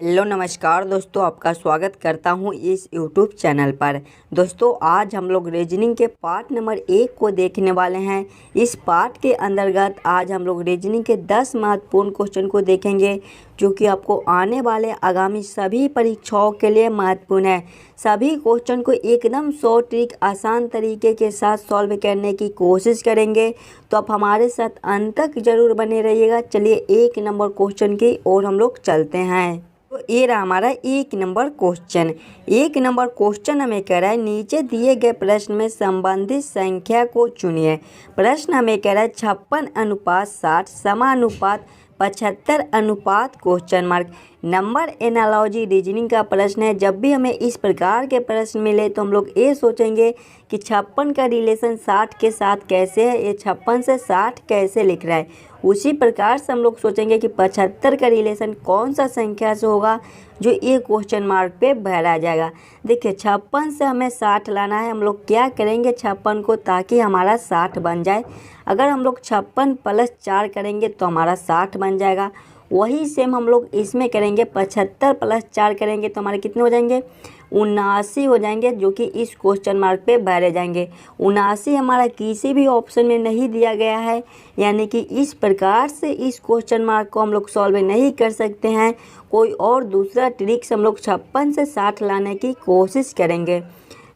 Hello नमस्कार दोस्तों, आपका स्वागत करता हूं इस यूट्यूब चैनल पर। दोस्तों आज हम लोग रीजनिंग के पार्ट नंबर 1 को देखने वाले हैं। इस पार्ट के अंतर्गत आज हम लोग रीजनिंग के 10 महत्वपूर्ण क्वेश्चन को देखेंगे जो कि आपको आने वाले आगामी सभी परीक्षाओं के लिए महत्वपूर्ण है। सभी क्वेश्चन को एकदम शॉर्ट ट्रिक आसान तरीके के साथ सॉल्व करने की कोशिश करेंगे, तो आप हमारे साथ अंत तक जरूर बने रहिएगा। चलिए 1 नंबर क्वेश्चन की ओर हम लोग चलते हैं। तो ये रहा हमारा 1 नंबर क्वेश्चन। 1 नंबर क्वेश्चन हमें कह रहा है निचे दिए गए प्रश्न में संबंधित संख्या को चुनिए। प्रश्न हमें कह रहा है 56:60 समानुपात 75 question mark. Number analogy reasoning का प्रश्न है। जब भी हमें इस प्रकार के प्रश्न मिले तो हम लोग ये सोचेंगे कि 56 का रिलेशन 60 के साथ कैसे है, ये 56 से 60 कैसे लिख रहा है। उसी प्रकार से हम लोग सोचेंगे कि 75 का रिलेशन कौन सा संख्या से होगा जो ये क्वेश्चन मार्क पे भरा जाएगा। देखिए 56 से हमें 60 लाना है। हम लोग क्या करेंगे 56 को ताकि हमारा 60 बन जाए। अगर हम लोग 56 + 4 करेंगे तो हमारा 60 बन जाएगा। वही सेम हम लोग इसमें करेंगे 75 + 4 करेंगे तो हमारे कितने हो जाएंगे 79 हो जाएंगे, जो कि इस क्वेश्चन मार्क पे भरे जाएंगे। 79 हमारा किसी भी ऑप्शन में नहीं दिया गया है, यानी कि इस प्रकार से इस क्वेश्चन मार्क को हम लोग सॉल्व नहीं कर सकते हैं। कोई और दूसरा ट्रिक्स हम लोग 56 से 60 लाने की कोशिश करेंगे।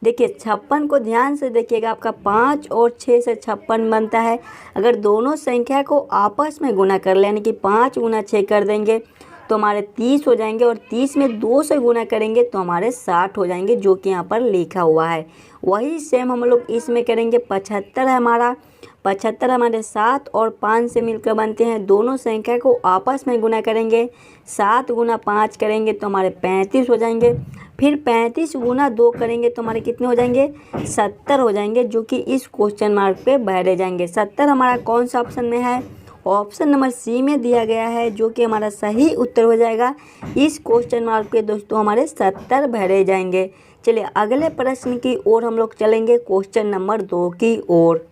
देखिए 56 को ध्यान से देखिएगा, आपका 5 और 6 से 56 बनता है। अगर दोनों संख्या को आपस में गुना कर लें, यानी कि 5 × 6 कर देंगे तो हमारे 30 हो जाएंगे, और 30 में 2 से गुना करेंगे तो हमारे 60 हो जाएंगे, जो कि यहाँ पर लिखा हुआ है। वही सेम हम लोग इसमें करेंगे। 75 है हमारा, 75 हमारे 7 और 5 से मिलकर बनते हैं। दोनों संख्या को आपस में गुना करेंगे, 7 × 5 करेंगे तो हमारे 35 हो जाएंगे। फिर 35 × 2 करेंगे तो हमारे कितने हो जाएंगे 70 हो जाएंगे, जो कि इस क्वेश्चन मार्क पे भरे जाएंगे। 70 हमारा कौन सा ऑप्शन में है, ऑप्शन नंबर सी में दिया गया है, जो कि हमारा सही उत्तर हो जाएगा। इस क्वेश्चन मार्क पे दोस्तों हमारे 70 भरे जाएंगे। चलिए अगले प्रश्न की ओर हम लोग चलेंगे, क्वेश्चन नंबर 2 की ओर।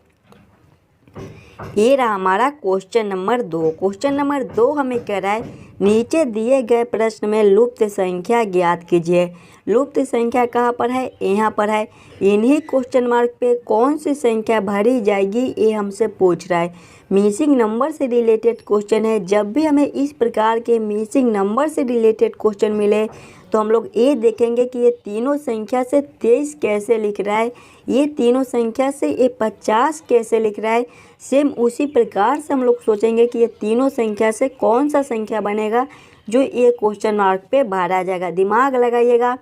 ये रहा हमारा क्वेश्चन नंबर 2। क्वेश्चन नंबर 2 हमें कह रहा है नीचे दिए गए प्रश्न में लुप्त संख्या ज्ञात कीजिए। लुप्त संख्या कहाँ पर है, यहाँ पर है। इन्हीं क्वेश्चन मार्क पे कौन सी संख्या भरी जाएगी ये हमसे पूछ रहा है। मिसिंग नंबर से रिलेटेड क्वेश्चन है। जब भी हमें इस प्रकार के मिसिंग नंबर से रिलेटेड क्वेश्चन मिले तो हम लोग ये देखेंगे कि ये तीनों संख्या से 23 कैसे लिख रहा है, ये तीनों संख्या से ये 50 कैसे लिख रहा है। सेम उसी प्रकार से हम लोग सोचेंगे कि ये तीनों संख्या से कौन सा संख्या बनेगा जो ये क्वेश्चन मार्क पे भरा जाएगा। दिमाग लगाइएगा।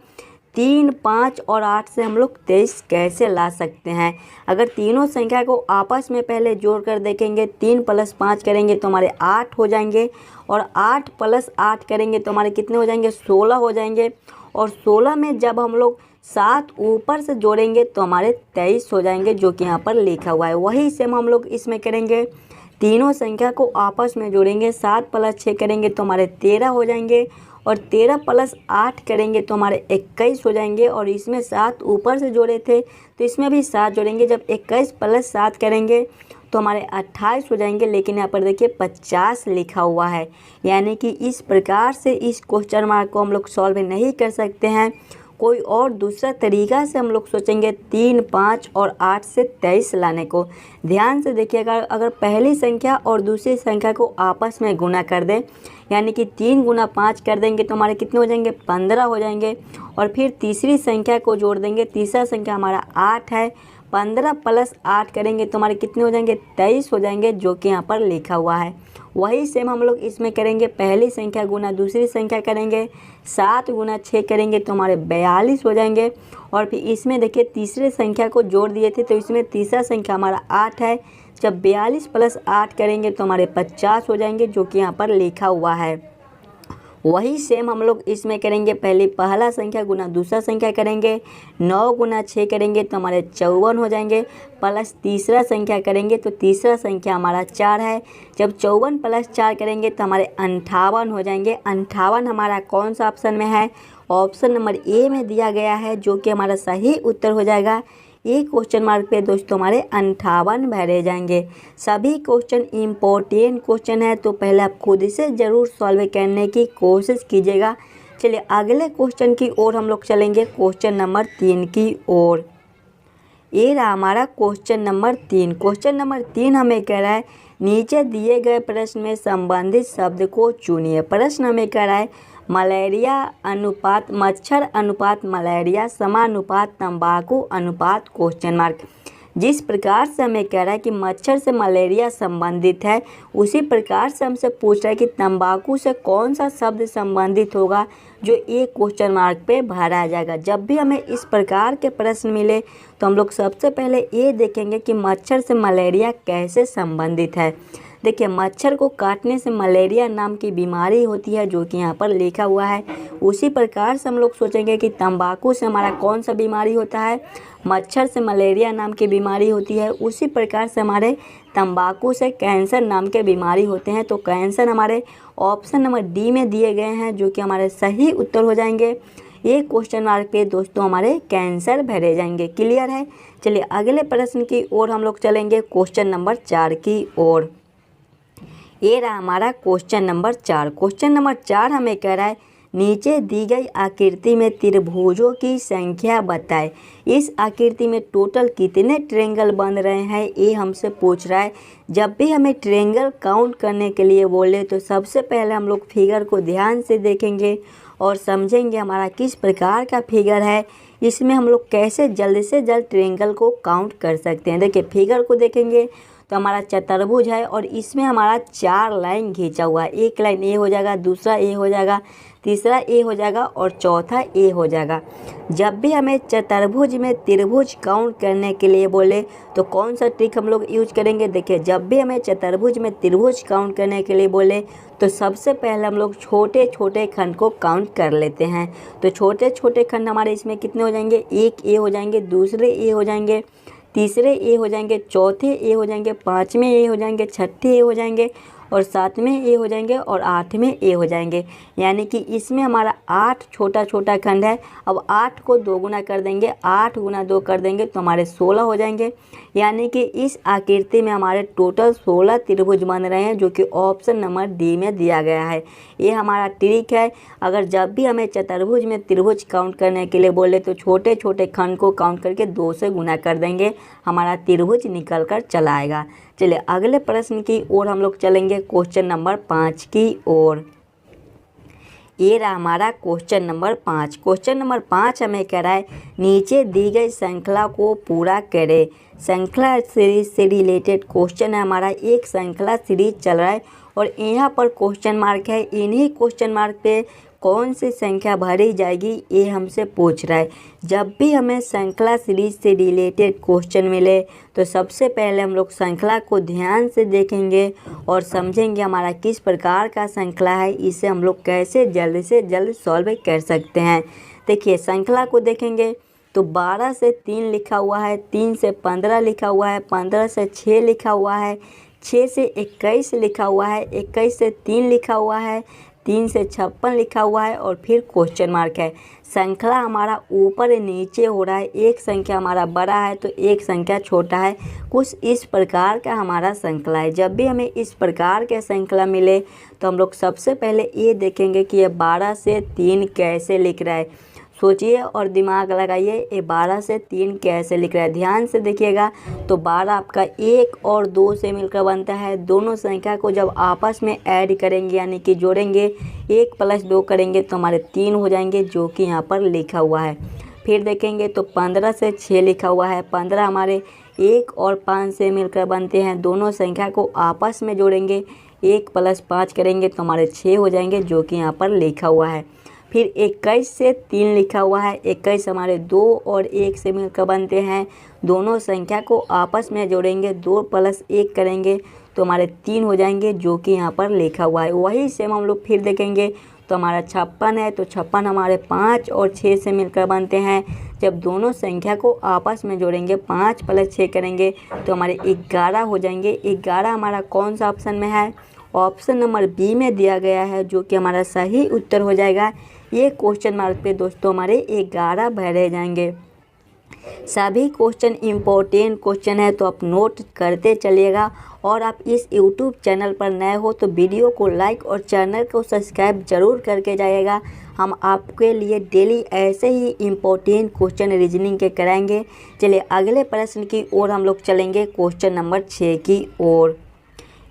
3, 5 और 8 से हम लोग 23 कैसे ला सकते हैं। अगर तीनों संख्या को आपस में पहले जोड़ कर देखेंगे, 3 + 5 करेंगे तो हमारे 8 हो जाएंगे, और 8 + 8 करेंगे तो हमारे कितने हो जाएंगे 16 हो जाएंगे। और 16 में जब हम लोग 7 ऊपर से जोड़ेंगे तो हमारे 23 हो जाएंगे, जो कि यहाँ पर लिखा हुआ है। वही सेम हम लोग इसमें करेंगे। तीनों संख्या को आपस में जोड़ेंगे, 7 + 6 करेंगे तो हमारे 13 हो जाएंगे, और 13 + 8 करेंगे तो हमारे 21 हो जाएंगे। और इसमें 7 ऊपर से जोड़े थे तो इसमें भी 7 जोड़ेंगे। जब 21 + 7 करेंगे तो हमारे 28 हो जाएंगे, लेकिन यहाँ पर देखिए 50 लिखा हुआ है। यानी कि इस प्रकार से इस क्वेश्चन मार्क को हम लोग सॉल्व नहीं कर सकते हैं। कोई और दूसरा तरीका से हम लोग सोचेंगे 3, 5 और 8 से 23 लाने को। ध्यान से देखिएगा, अगर पहली संख्या और दूसरी संख्या को आपस में गुना कर दें, यानी कि 3 × 5 कर देंगे तो हमारे कितने हो जाएंगे 15 हो जाएंगे। और फिर तीसरी संख्या को जोड़ देंगे, तीसरा संख्या हमारा 8 है, 15 + 8 करेंगे तो हमारे कितने हो जाएंगे 23 हो जाएंगे, जो कि यहाँ पर लिखा हुआ है। वही सेम हम लोग इसमें करेंगे। पहली संख्या गुना दूसरी संख्या करेंगे, 7 × 6 करेंगे तो हमारे 42 हो जाएंगे। और फिर इसमें देखिए तीसरे संख्या को जोड़ दिए थे तो इसमें तीसरा संख्या हमारा 8 है। जब 42 + 8 करेंगे तो हमारे 50 हो जाएंगे, जो कि यहाँ पर लिखा हुआ है। वही सेम हम लोग इसमें करेंगे। पहला संख्या गुना दूसरा संख्या करेंगे, 9 × 6 करेंगे तो हमारे 54 हो जाएंगे, प्लस तीसरा संख्या करेंगे तो तीसरा संख्या हमारा 4 है। जब 54 + 4 करेंगे तो हमारे 58 हो जाएंगे। 58 हमारा कौन सा ऑप्शन में है, ऑप्शन नंबर ए में दिया गया है, जो कि हमारा सही उत्तर हो जाएगा। एक क्वेश्चन मार्क पे दोस्तों हमारे 58 भरे जाएंगे। सभी क्वेश्चन इम्पोर्टेंट क्वेश्चन है, तो पहले आप खुद से ज़रूर सॉल्व करने की कोशिश कीजिएगा। चलिए अगले क्वेश्चन की ओर हम लोग चलेंगे, क्वेश्चन नंबर 3 की ओर। ये रहा हमारा क्वेश्चन नंबर 3। क्वेश्चन नंबर 3 हमें कह रहा है नीचे दिए गए प्रश्न में संबंधित शब्द को चुनिए। प्रश्न हमें कह रहा है मलेरिया अनुपात मच्छर अनुपात मलेरिया समानुपात तंबाकू अनुपात क्वेश्चन मार्क। जिस प्रकार से हमें कह रहा है कि मच्छर से मलेरिया संबंधित है, उसी प्रकार से हमसे पूछ रहा है कि तंबाकू से कौन सा शब्द संबंधित होगा जो एक क्वेश्चन मार्क पे भरा जाएगा। जब भी हमें इस प्रकार के प्रश्न मिले तो हम लोग सबसे पहले ये देखेंगे कि मच्छर से मलेरिया कैसे संबंधित है। देखिए मच्छर को काटने से मलेरिया नाम की बीमारी होती है, जो कि यहाँ पर लिखा हुआ है। उसी प्रकार से हम लोग सोचेंगे कि तंबाकू से हमारा कौन सा बीमारी होता है, मच्छर से मलेरिया नाम की बीमारी होती है। उसी प्रकार से हमारे तंबाकू से कैंसर नाम के बीमारी होते हैं। तो कैंसर हमारे ऑप्शन नंबर डी में दिए गए हैं, जो कि हमारे सही उत्तर हो जाएंगे। ये क्वेश्चन मार्क पे दोस्तों हमारे कैंसर भरे जाएंगे। क्लियर है। चलिए अगले प्रश्न की ओर हम लोग चलेंगे, क्वेश्चन नंबर 4 की ओर। ये रहा हमारा क्वेश्चन नंबर 4। क्वेश्चन नंबर 4 हमें कह रहा है नीचे दी गई आकृति में त्रिभुजों की संख्या बताएं। इस आकृति में टोटल कितने ट्रायंगल बन रहे हैं, ये हमसे पूछ रहा है। जब भी हमें ट्रायंगल काउंट करने के लिए बोले तो सबसे पहले हम लोग फिगर को ध्यान से देखेंगे और समझेंगे हमारा किस प्रकार का फिगर है, इसमें हम लोग कैसे जल्द से जल्द ट्रायंगल को काउंट कर सकते हैं। देखिए फिगर को देखेंगे तो हमारा चतुर्भुज है और इसमें हमारा 4 लाइन खींचा हुआ है। एक लाइन ए हो जाएगा, दूसरा ए हो जाएगा, तीसरा ए हो जाएगा और चौथा ए हो जाएगा। जब भी हमें चतुर्भुज में त्रिभुज काउंट करने के लिए बोले तो कौन सा ट्रिक हम लोग यूज करेंगे। देखिए जब भी हमें चतुर्भुज में त्रिभुज काउंट करने के लिए बोले तो सबसे पहले हम लोग छोटे छोटे खंड को काउंट कर लेते हैं। तो छोटे छोटे खंड हमारे इसमें कितने हो जाएंगे, एक ए हो जाएंगे, दूसरे ए हो जाएंगे, तीसरे ए हो जाएंगे, चौथे ए हो जाएंगे, पाँचवें ए हो जाएंगे, छठे ए हो जाएंगे और सातवें ए हो जाएंगे और आठवें ए हो जाएंगे। यानी कि इसमें हमारा 8 छोटा छोटा खंड है। अब 8 को 2 गुना कर देंगे, 8 गुना 2 कर देंगे तो हमारे 16 हो जाएंगे। यानी कि इस आकृति में हमारे टोटल 16 त्रिभुज बन रहे हैं, जो कि ऑप्शन नंबर डी में दिया गया है। ये हमारा ट्रिक है। अगर जब भी हमें चतुर्भुज में त्रिभुज काउंट करने के लिए बोले तो छोटे छोटे खंड को काउंट करके 2 से गुना कर देंगे, हमारा त्रिभुज निकल कर चला आएगा। चलिए अगले प्रश्न की ओर हम लोग चलेंगे, क्वेश्चन नंबर 5 की ओर। ये रहा हमारा क्वेश्चन नंबर 5। क्वेश्चन नंबर 5 हमें कह रहा है नीचे दी गई श्रृंखला को पूरा करें। श्रृंखला सीरीज से रिलेटेड क्वेश्चन है हमारा। एक श्रृंखला सीरीज चल रहा है और यहाँ पर क्वेश्चन मार्क है। इन्हीं क्वेश्चन मार्क पे कौन सी संख्या भरी जाएगी, ये हमसे पूछ रहा है। जब भी हमें श्रृंखला सीरीज से रिलेटेड क्वेश्चन मिले तो सबसे पहले हम लोग श्रृंखला को ध्यान से देखेंगे और समझेंगे हमारा किस प्रकार का श्रृंखला है, इसे हम लोग कैसे जल्द से जल्द सॉल्व कर सकते हैं। देखिए श्रृंखला को देखेंगे तो 12 से 3 लिखा हुआ है, 3 से 15 लिखा हुआ है, 15 से 6 लिखा हुआ है, 6 से 21 लिखा हुआ है, 21 से 3 लिखा हुआ है, 3 से 56 लिखा हुआ है और फिर क्वेश्चन मार्क है। श्रृंखला हमारा ऊपर नीचे हो रहा है, एक संख्या हमारा बड़ा है तो एक संख्या छोटा है। कुछ इस प्रकार का हमारा श्रृंखला है। जब भी हमें इस प्रकार के श्रृंखला मिले तो हम लोग सबसे पहले ये देखेंगे कि ये 12 से 3 कैसे लिख रहा है। सोचिए और दिमाग लगाइए, ये 12 से 3 कैसे लिख रहा है। ध्यान से देखिएगा तो 12 आपका 1 और 2 से मिलकर बनता है। दोनों संख्या को जब आपस में ऐड करेंगे यानी कि जोड़ेंगे, 1 + 2 करेंगे तो हमारे 3 हो जाएंगे, जो कि यहाँ पर लिखा हुआ है। फिर देखेंगे तो 15 से 6 लिखा हुआ है। 15 हमारे 1 और 5 से मिलकर बनते हैं। दोनों संख्या को आपस में जोड़ेंगे, 1 + 5 करेंगे तो हमारे 6 हो जाएंगे, जो कि यहाँ पर लिखा हुआ है। फिर 21 से 3 लिखा हुआ है। 21 हमारे 2 और 1 से मिलकर बनते हैं। दोनों संख्या को आपस में जोड़ेंगे, 2 + 1 करेंगे तो हमारे 3 हो जाएंगे, जो कि यहाँ पर लिखा हुआ है। वही सेम हम लोग फिर देखेंगे तो हमारा 56 है, तो 56 हमारे 5 और 6 से मिलकर बनते हैं। जब दोनों संख्या को आपस में जोड़ेंगे, 5 + 6 करेंगे तो हमारे 11 हो जाएंगे। 11 हमारा कौन सा ऑप्शन में है, ऑप्शन नंबर बी में दिया गया है, जो कि हमारा सही उत्तर हो जाएगा। ये क्वेश्चन मार्क पे दोस्तों हमारे 11 भरे जाएंगे। सभी क्वेश्चन इम्पोर्टेंट क्वेश्चन है, तो आप नोट करते चलिएगा। और आप इस यूट्यूब चैनल पर नए हो तो वीडियो को लाइक और चैनल को सब्सक्राइब जरूर करके जाइएगा। हम आपके लिए डेली ऐसे ही इम्पोर्टेंट क्वेश्चन रीजनिंग के कराएंगे। चलिए अगले प्रश्न की ओर हम लोग चलेंगे, क्वेश्चन नंबर 6 की ओर।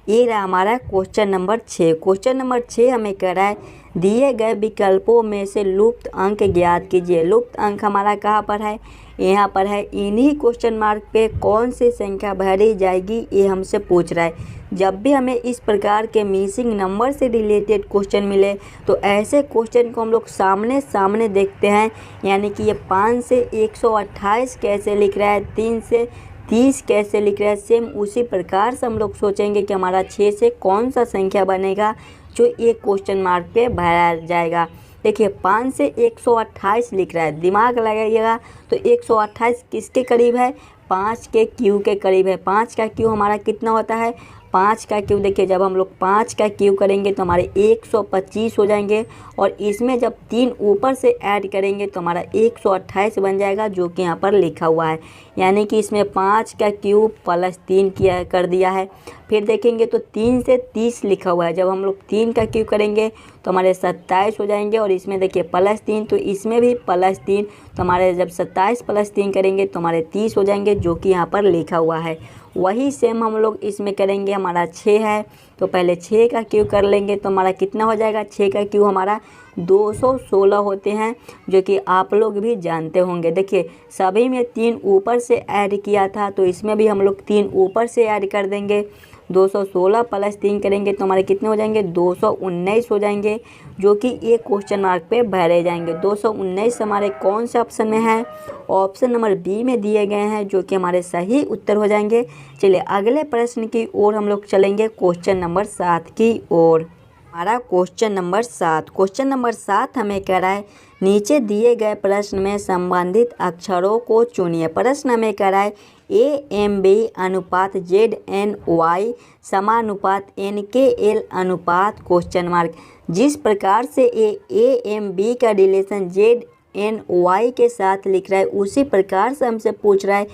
ये रहा हमारा क्वेश्चन नंबर 6। क्वेश्चन नंबर 6 हमें कह रहा है, दिए गए विकल्पों में से लुप्त अंक ज्ञात कीजिए। लुप्त अंक हमारा कहाँ पर है, यहाँ पर है। इन्हीं क्वेश्चन मार्क पे कौन सी संख्या भरी जाएगी, ये हमसे पूछ रहा है। जब भी हमें इस प्रकार के मिसिंग नंबर से रिलेटेड क्वेश्चन मिले तो ऐसे क्वेश्चन को हम लोग सामने सामने देखते हैं। यानी कि ये 5 से 128 कैसे लिख रहा है, 3 से 30 कैसे लिख रहा है, सेम उसी प्रकार से हम लोग सोचेंगे कि हमारा 6 से कौन सा संख्या बनेगा जो एक क्वेश्चन मार्क पे भरा जाएगा। देखिए 5 से 128 लिख रहा है, दिमाग लगाइएगा। तो 128 किसके करीब है, 5 के क्यू के करीब है। 5 का क्यू हमारा कितना होता है, 5 का क्यू देखिए, जब हम लोग 5 का क्यू करेंगे तो हमारे 125 हो जाएंगे। और इसमें जब 3 ऊपर से ऐड करेंगे तो हमारा 128 बन जाएगा, जो कि यहाँ पर लिखा हुआ है। यानी कि इसमें 5 का क्यू प्लस 3 किया कर दिया है। फिर देखेंगे तो 3 से 30 लिखा हुआ है, जब हम लोग 3 का क्यू करेंगे तो हमारे 27 हो जाएंगे। और इसमें देखिए प्लस 3, तो इसमें भी प्लस 3, तो हमारे जब 27 प्लस 3 करेंगे तो हमारे 30 हो जाएंगे, जो कि यहाँ पर लिखा हुआ है। वही सेम हम लोग इसमें करेंगे। हमारा 6 है तो पहले 6 का क्यू कर लेंगे तो हमारा कितना हो जाएगा, 6 का क्यू हमारा 216 होते हैं, जो कि आप लोग भी जानते होंगे। देखिए सभी में 3 ऊपर से ऐड किया था, तो इसमें भी हम लोग 3 ऊपर से ऐड कर देंगे। 216 प्लस 3 करेंगे तो हमारे कितने हो जाएंगे, 219 हो जाएंगे, जो कि एक क्वेश्चन मार्क पे भरे जाएंगे। 219 हमारे कौन से ऑप्शन में है, ऑप्शन नंबर बी में दिए गए हैं, जो कि हमारे सही उत्तर हो जाएंगे। चलिए अगले प्रश्न की ओर हम लोग चलेंगे, क्वेश्चन नंबर 7 की ओर। हमारा क्वेश्चन नंबर 7 हमें कह रहा है, नीचे दिए गए प्रश्न में संबंधित अक्षरों को चुनिए। प्रश्न हमें कह रहा है, AMB अनुपात ZNY समानुपात NKL अनुपात क्वेश्चन मार्क। जिस प्रकार से AMB का रिलेशन ZNY के साथ लिख रहा है, उसी प्रकार से हमसे पूछ रहा है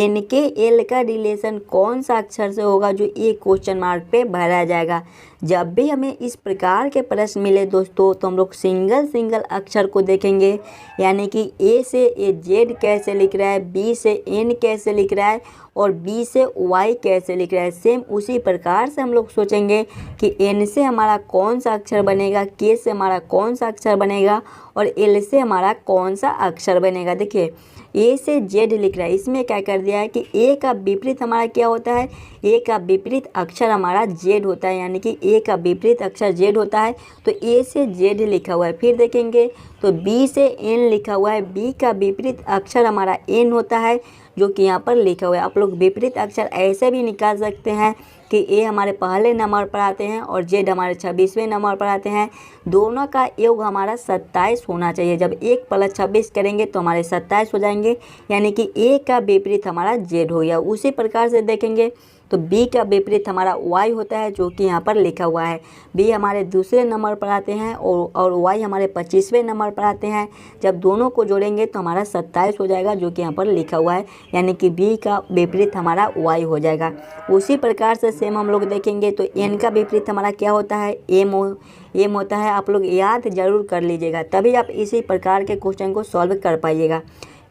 NKL का रिलेशन कौन सा अक्षर से होगा जो एक क्वेश्चन मार्क पे भरा जाएगा। जब भी हमें इस प्रकार के प्रश्न मिले दोस्तों, तो हम लोग सिंगल अक्षर को देखेंगे। यानी कि A से Z कैसे लिख रहा है, B से N कैसे लिख रहा है और B से Y कैसे लिख रहा है। सेम उसी प्रकार से हम लोग सोचेंगे कि N से हमारा कौन सा अक्षर बनेगा, K से हमारा कौन सा अक्षर बनेगा और L से हमारा कौन सा अक्षर बनेगा। देखिए A से Z लिख रहा है, इसमें क्या कर दिया है कि A का विपरीत हमारा क्या होता है, A का विपरीत अक्षर हमारा Z होता है। यानी कि A का विपरीत अक्षर Z होता है, तो A से Z लिखा हुआ है। फिर देखेंगे तो B से N लिखा हुआ है, B का विपरीत अक्षर हमारा N होता है, जो कि यहाँ पर लिखा हुआ है। आप लोग विपरीत अक्षर ऐसे भी निकाल सकते हैं कि A हमारे पहले नंबर पर आते हैं और Z हमारे 26वें नंबर पर आते हैं। दोनों का योग हमारा 27 होना चाहिए। जब 1 प्लस 26 करेंगे तो हमारे 27 हो जाएंगे। यानी कि A का विपरीत हमारा Z हो गया। उसी प्रकार से देखेंगे तो B का विपरीत हमारा Y होता है, जो कि यहाँ पर लिखा हुआ है। B हमारे दूसरे नंबर पर आते हैं और Y हमारे 25वें नंबर पर आते हैं। जब दोनों को जोड़ेंगे तो हमारा 27 हो जाएगा, जो कि यहाँ पर लिखा हुआ है। यानी कि B का विपरीत हमारा Y हो जाएगा। उसी प्रकार से सेम हम लोग देखेंगे तो N का विपरीत हमारा क्या होता है, M होता है। आप लोग याद जरूर कर लीजिएगा, तभी आप इसी प्रकार के क्वेश्चन को सॉल्व कर पाइएगा।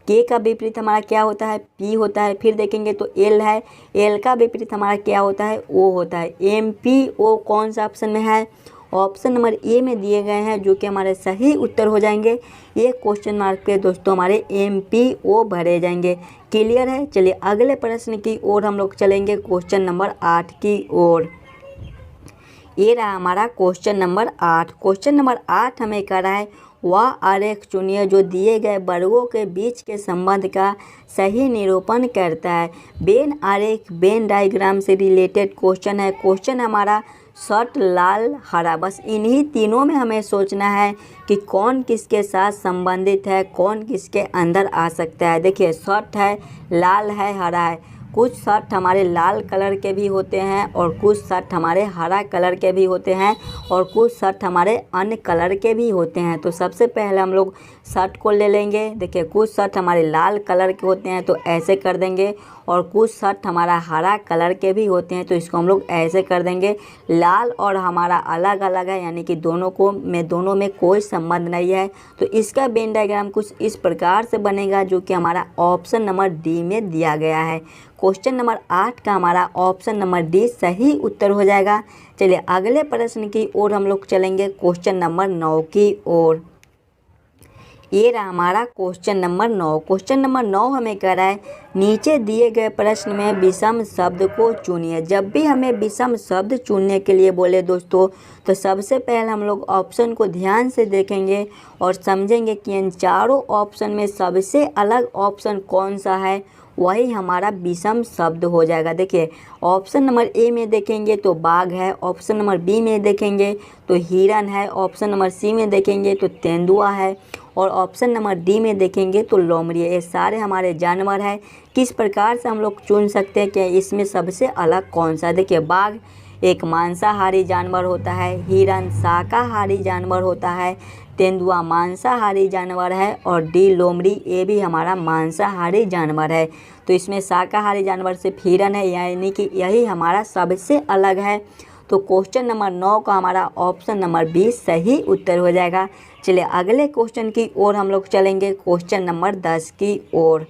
K का विपरीत हमारा क्या होता है, P होता है। फिर देखेंगे तो L है, L का विपरीत हमारा क्या होता है, O होता है। MPO कौन सा ऑप्शन में है, ऑप्शन नंबर ए में दिए गए हैं, जो कि हमारे सही उत्तर हो जाएंगे। ये क्वेश्चन मार्क पे दोस्तों हमारे MPO भरे जाएंगे। क्लियर है। चलिए अगले प्रश्न की ओर हम लोग चलेंगे, क्वेश्चन नंबर 8 की ओर। ये रहा हमारा क्वेश्चन नंबर 8। क्वेश्चन नंबर 8 हमें कह रहा है, वह आरेख चुनिए जो दिए गए वर्गों के बीच के संबंध का सही निरूपण करता है। वेन आरेख, वेन डायग्राम से रिलेटेड क्वेश्चन है। क्वेश्चन हमारा शर्ट, लाल, हरा, बस इन्हीं तीनों में हमें सोचना है कि कौन किसके साथ संबंधित है, कौन किसके अंदर आ सकता है। देखिए शर्ट है, लाल है, हरा है, कुछ शर्ट हमारे लाल कलर के भी होते हैं और कुछ शर्ट हमारे हरा कलर के भी होते हैं और कुछ शर्ट हमारे अन्य कलर के भी होते हैं। तो सबसे पहले हम लोग शर्ट को ले लेंगे। देखिए कुछ शर्ट हमारे लाल कलर के होते हैं तो ऐसे कर देंगे और कुछ शर्ट हमारा हरा कलर के भी होते हैं तो इसको हम लोग ऐसे कर देंगे। लाल और हमारा अलग अलग है, यानी कि दोनों में कोई संबंध नहीं है। तो इसका वेन डायग्राम कुछ इस प्रकार से बनेगा जो कि हमारा ऑप्शन नंबर डी में दिया गया है। क्वेश्चन नंबर 8 का हमारा ऑप्शन नंबर डी सही उत्तर हो जाएगा। चलिए अगले प्रश्न की ओर हम लोग चलेंगे, क्वेश्चन नंबर 9 की ओर। ये रहा हमारा क्वेश्चन नंबर 9। क्वेश्चन नंबर 9 हमें कह रहा है नीचे दिए गए प्रश्न में विषम शब्द को चुनिए। जब भी हमें विषम शब्द चुनने के लिए बोले दोस्तों, तो सबसे पहले हम लोग ऑप्शन को ध्यान से देखेंगे और समझेंगे कि इन चारों ऑप्शन में सबसे अलग ऑप्शन कौन सा है, वही हमारा विषम शब्द हो जाएगा। देखिए ऑप्शन नंबर ए में देखेंगे तो बाघ है, ऑप्शन नंबर बी में देखेंगे तो हिरन है, ऑप्शन नंबर सी में देखेंगे तो तेंदुआ है और ऑप्शन नंबर डी में देखेंगे तो लोमड़ी है। ये सारे हमारे जानवर हैं। किस प्रकार से हम लोग चुन सकते हैं कि इसमें सबसे अलग कौन सा। देखिए बाघ एक मांसाहारी जानवर होता है, हिरन शाकाहारी जानवर होता है, तेंदुआ मांसाहारी जानवर है और डी लोमड़ी ये भी हमारा मांसाहारी जानवर है। तो इसमें शाकाहारी जानवर सिर्फ हिरन है, यानी कि यही हमारा सबसे अलग है। तो क्वेश्चन नंबर 9 का हमारा ऑप्शन नंबर बी सही उत्तर हो जाएगा। चलिए अगले क्वेश्चन की ओर हम लोग चलेंगे, क्वेश्चन नंबर 10 की ओर।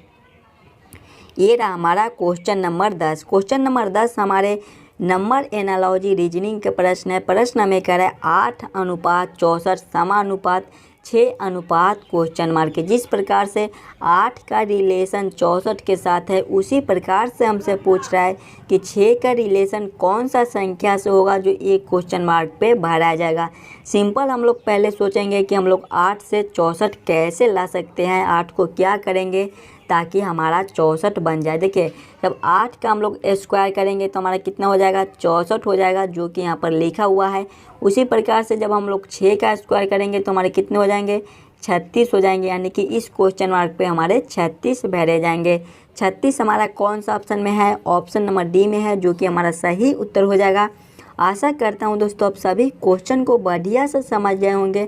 ये रहा हमारा क्वेश्चन नंबर 10। क्वेश्चन नंबर 10 हमारे नंबर एनालॉजी रीजनिंग के प्रश्न है। प्रश्न हमें कह रहा है 8:64 समानुपात 6 क्वेश्चन मार्क है। जिस प्रकार से 8 का रिलेशन 64 के साथ है, उसी प्रकार से हमसे पूछ रहा है कि 6 का रिलेशन कौन सा संख्या से होगा जो एक क्वेश्चन मार्क पे भरा जाएगा। सिंपल हम लोग पहले सोचेंगे कि हम लोग 8 से 64 कैसे ला सकते हैं, 8 को क्या करेंगे ताकि हमारा 64 बन जाए। देखिए जब 8 का हम लोग स्क्वायर करेंगे तो हमारा कितना हो जाएगा, 64 हो जाएगा, जो कि यहाँ पर लिखा हुआ है। उसी प्रकार से जब हम लोग 6 का स्क्वायर करेंगे तो हमारे कितने हो जाएंगे, 36 हो जाएंगे, यानी कि इस क्वेश्चन मार्क पे हमारे 36 भरे जाएंगे। 36 हमारा कौन सा ऑप्शन में है, ऑप्शन नंबर डी में है, जो कि हमारा सही उत्तर हो जाएगा। आशा करता हूँ दोस्तों आप सभी क्वेश्चन को बढ़िया से समझ गए होंगे।